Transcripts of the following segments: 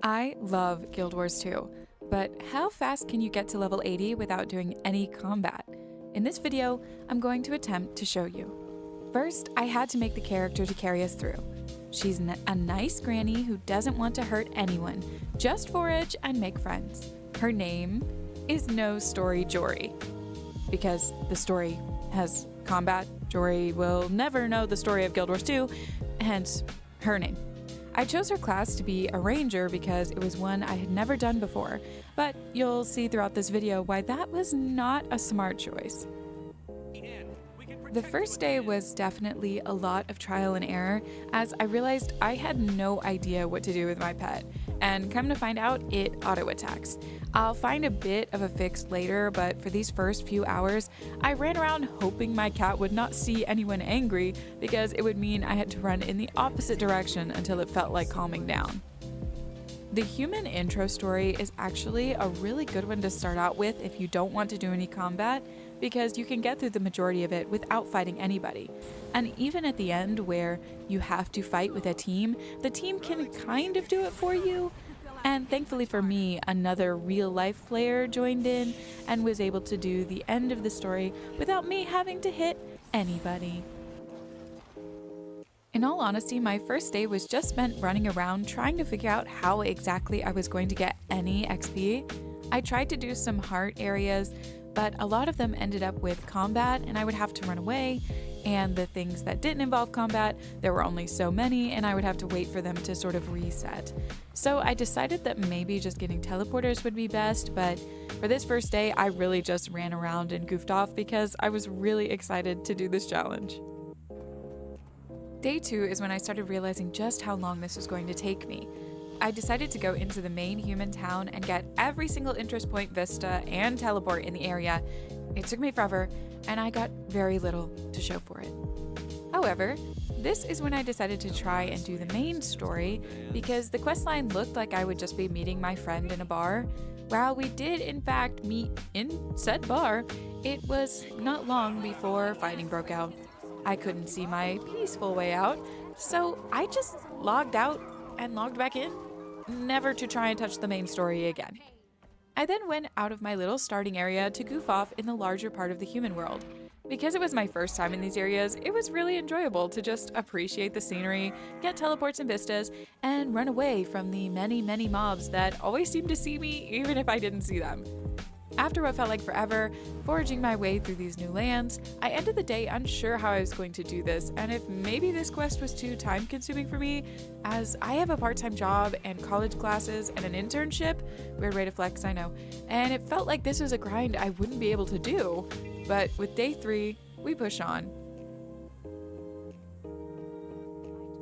I love Guild Wars 2, but how fast can you get to level 80 without doing any combat? In this video, I'm going to attempt to show you. First, I had to make the character to carry us through. She's a nice granny who doesn't want to hurt anyone, just forage and make friends. Her name is No Story Jory. Because the story has combat, Jory will never know the story of Guild Wars 2, hence her name. I chose her class to be a ranger because it was one I had never done before, but you'll see throughout this video why that was not a smart choice. The first day was definitely a lot of trial and error, as I realized I had no idea what to do with my pet, and come to find out, it auto-attacks. I'll find a bit of a fix later, but for these first few hours, I ran around hoping my cat would not see anyone angry, because it would mean I had to run in the opposite direction until it felt like calming down. The human intro story is actually a really good one to start out with if you don't want to do any combat, because you can get through the majority of it without fighting anybody. And even at the end where you have to fight with a team, the team can kind of do it for you. And thankfully for me, another real-life player joined in and was able to do the end of the story without me having to hit anybody. In all honesty, my first day was just spent running around trying to figure out how exactly I was going to get any XP. I tried to do some heart areas, but a lot of them ended up with combat and I would have to run away, and the things that didn't involve combat, there were only so many and I would have to wait for them to sort of reset. So I decided that maybe just getting teleporters would be best, but for this first day I really just ran around and goofed off because I was really excited to do this challenge. Day 2 is when I started realizing just how long this was going to take me. I decided to go into the main human town and get every single interest point, vista, and teleport in the area. It took me forever, and I got very little to show for it. However, this is when I decided to try and do the main story, because the questline looked like I would just be meeting my friend in a bar. While we did in fact meet in said bar, it was not long before fighting broke out. I couldn't see my peaceful way out, so I just logged out and logged back in, never to try and touch the main story again. I then went out of my little starting area to goof off in the larger part of the human world. Because it was my first time in these areas, it was really enjoyable to just appreciate the scenery, get teleports and vistas, and run away from the many mobs that always seemed to see me even if I didn't see them. After what felt like forever, foraging my way through these new lands, I ended the day unsure how I was going to do this, and if maybe this quest was too time-consuming for me, as I have a part-time job and college classes and an internship, weird way to flex, I know, and it felt like this was a grind I wouldn't be able to do. But with day 3, we push on.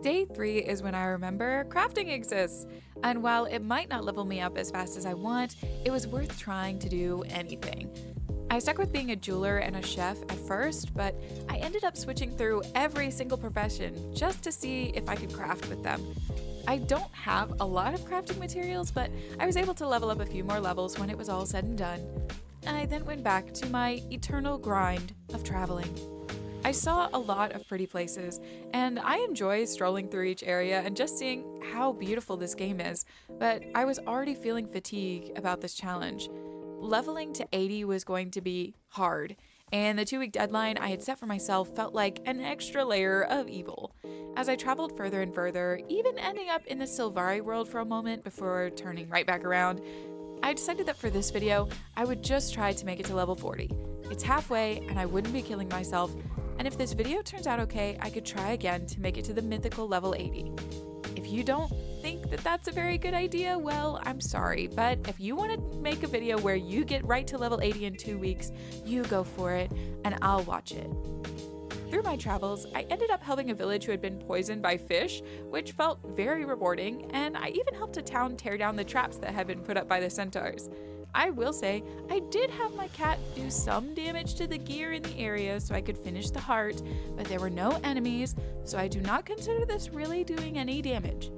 Day 3 is when I remember crafting exists, and while it might not level me up as fast as I want, it was worth trying to do anything. I stuck with being a jeweler and a chef at first, but I ended up switching through every single profession just to see if I could craft with them. I don't have a lot of crafting materials, but I was able to level up a few more levels when it was all said and done. I then went back to my eternal grind of traveling. I saw a lot of pretty places, and I enjoy strolling through each area and just seeing how beautiful this game is, but I was already feeling fatigue about this challenge. Leveling to 80 was going to be hard, and the 2-week deadline I had set for myself felt like an extra layer of evil. As I traveled further and further, even ending up in the Sylvari world for a moment before turning right back around, I decided that for this video, I would just try to make it to level 40. It's halfway, and I wouldn't be killing myself, and if this video turns out okay, I could try again to make it to the mythical level 80. If you don't think that that's a very good idea, well, I'm sorry, but if you want to make a video where you get right to level 80 in 2 weeks, you go for it, and I'll watch it. Through my travels, I ended up helping a village who had been poisoned by fish, which felt very rewarding, and I even helped a town tear down the traps that had been put up by the centaurs. I will say, I did have my cat do some damage to the gear in the area so I could finish the heart, but there were no enemies, so I do not consider this really doing any damage.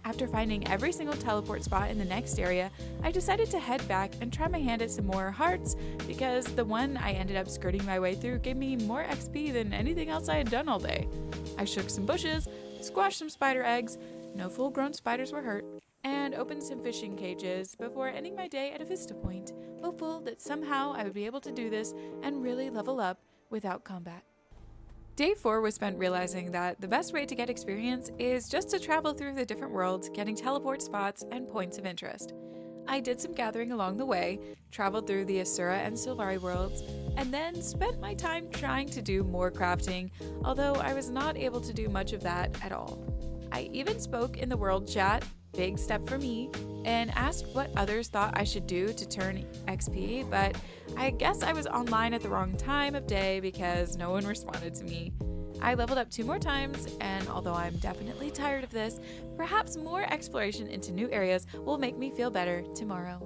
After finding every single teleport spot in the next area, I decided to head back and try my hand at some more hearts, because the one I ended up skirting my way through gave me more XP than anything else I had done all day. I shook some bushes, squashed some spider eggs, no full-grown spiders were hurt, and opened some fishing cages before ending my day at a vista point, hopeful that somehow I would be able to do this and really level up without combat. Day 4 was spent realizing that the best way to get experience is just to travel through the different worlds, getting teleport spots and points of interest. I did some gathering along the way, traveled through the Asura and Sylvari worlds, and then spent my time trying to do more crafting, although I was not able to do much of that at all. I even spoke in the world chat, big step for me, and asked what others thought I should do to turn XP, but I guess I was online at the wrong time of day because no one responded to me. I leveled up 2 more times, and although I'm definitely tired of this, perhaps more exploration into new areas will make me feel better tomorrow.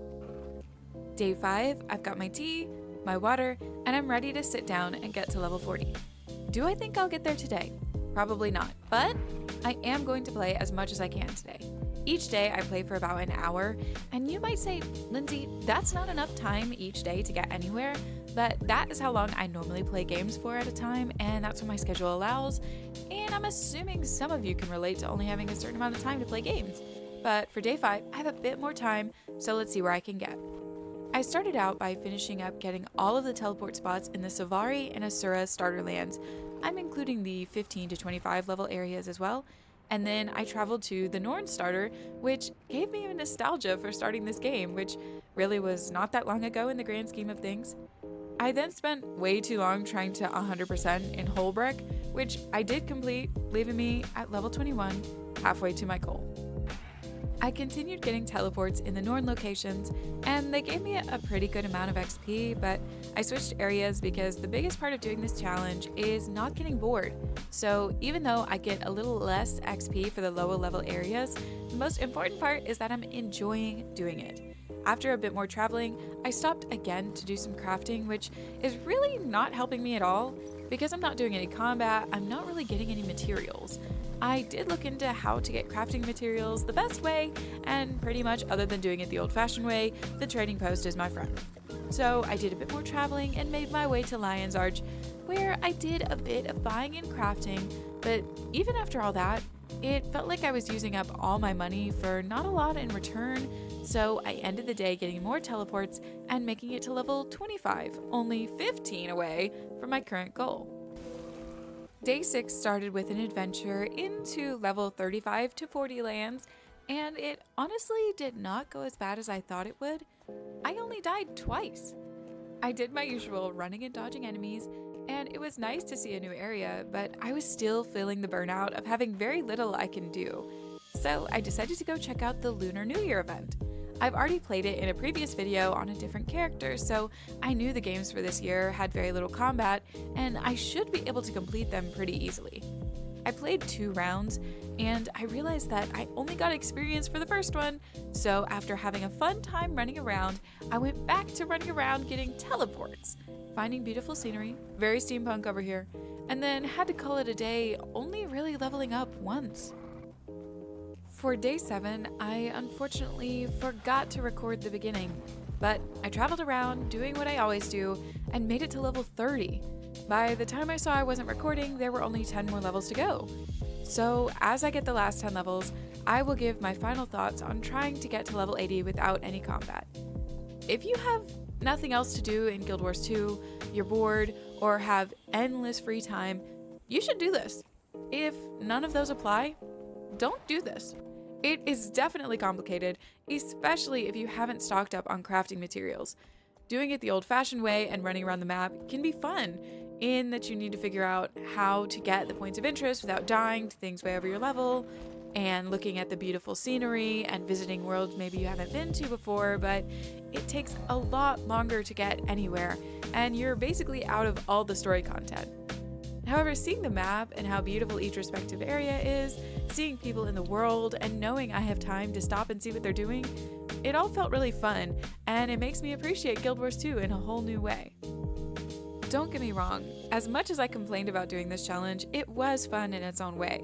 Day 5, I've got my tea, my water, and I'm ready to sit down and get to level 40. Do I think I'll get there today? Probably not, but I am going to play as much as I can today. Each day I play for about an hour, and you might say, Lindsay, that's not enough time each day to get anywhere, but that is how long I normally play games for at a time, and that's what my schedule allows, and I'm assuming some of you can relate to only having a certain amount of time to play games. But for day 5, I have a bit more time, so let's see where I can get. I started out by finishing up getting all of the teleport spots in the Sylvari and Asura starter lands. I'm including the 15 to 25 level areas as well. And then I traveled to the Norn starter, which gave me a nostalgia for starting this game, which really was not that long ago in the grand scheme of things. I then spent way too long trying to 100% in Holbrook, which I did complete, leaving me at level 21, halfway to my goal. I continued getting teleports in the Norn locations, and they gave me a pretty good amount of XP, but I switched areas because the biggest part of doing this challenge is not getting bored. So even though I get a little less XP for the lower level areas, the most important part is that I'm enjoying doing it. After a bit more traveling, I stopped again to do some crafting, which is really not helping me at all. Because I'm not doing any combat, I'm not really getting any materials. I did look into how to get crafting materials the best way, and pretty much other than doing it the old-fashioned way, the trading post is my friend. So I did a bit more traveling and made my way to Lion's Arch, where I did a bit of buying and crafting, but even after all that, it felt like I was using up all my money for not a lot in return, so I ended the day getting more teleports and making it to level 25, only 15 away from my current goal. Day 6 started with an adventure into level 35 to 40 lands, and it honestly did not go as bad as I thought it would. I only died twice. I did my usual running and dodging enemies, and it was nice to see a new area, but I was still feeling the burnout of having very little I can do. So I decided to go check out the Lunar New Year event. I've already played it in a previous video on a different character, so I knew the games for this year had very little combat, and I should be able to complete them pretty easily. I played 2 rounds, and I realized that I only got experience for the first one, so after having a fun time running around, I went back to running around getting teleports, finding beautiful scenery, very steampunk over here, and then had to call it a day, only really leveling up once. For day 7, I unfortunately forgot to record the beginning, but I traveled around doing what I always do and made it to level 30. By the time I saw I wasn't recording, there were only 10 more levels to go. So as I get the last 10 levels, I will give my final thoughts on trying to get to level 80 without any combat. If you have nothing else to do in Guild Wars 2, you're bored, or have endless free time, you should do this. If none of those apply, don't do this. It is definitely complicated, especially if you haven't stocked up on crafting materials. Doing it the old-fashioned way and running around the map can be fun, in that you need to figure out how to get the points of interest without dying to things way over your level, and looking at the beautiful scenery and visiting worlds maybe you haven't been to before, but it takes a lot longer to get anywhere, and you're basically out of all the story content. However, seeing the map and how beautiful each respective area is, seeing people in the world, and knowing I have time to stop and see what they're doing, it all felt really fun, and it makes me appreciate Guild Wars 2 in a whole new way. Don't get me wrong, as much as I complained about doing this challenge, it was fun in its own way.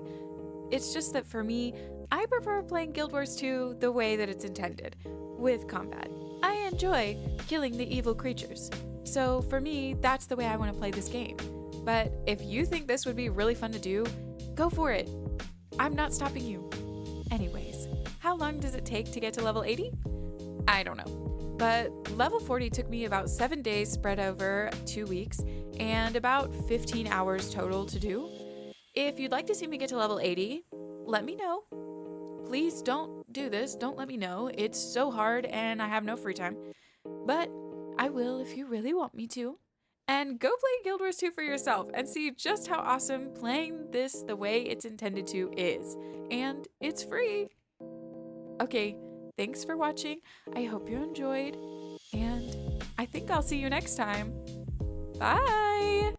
It's just that for me, I prefer playing Guild Wars 2 the way that it's intended, with combat. I enjoy killing the evil creatures. So for me, that's the way I want to play this game. But if you think this would be really fun to do, go for it. I'm not stopping you. Anyways, how long does it take to get to level 80? I don't know. But level 40 took me about 7 days spread over 2 weeks and about 15 hours total to do. If you'd like to see me get to level 80, let me know. Please don't do this. Don't let me know. It's so hard and I have no free time. But I will if you really want me to. And go play Guild Wars 2 for yourself and see just how awesome playing this the way it's intended to is. And it's free. Okay, thanks for watching. I hope you enjoyed. And I think I'll see you next time. Bye!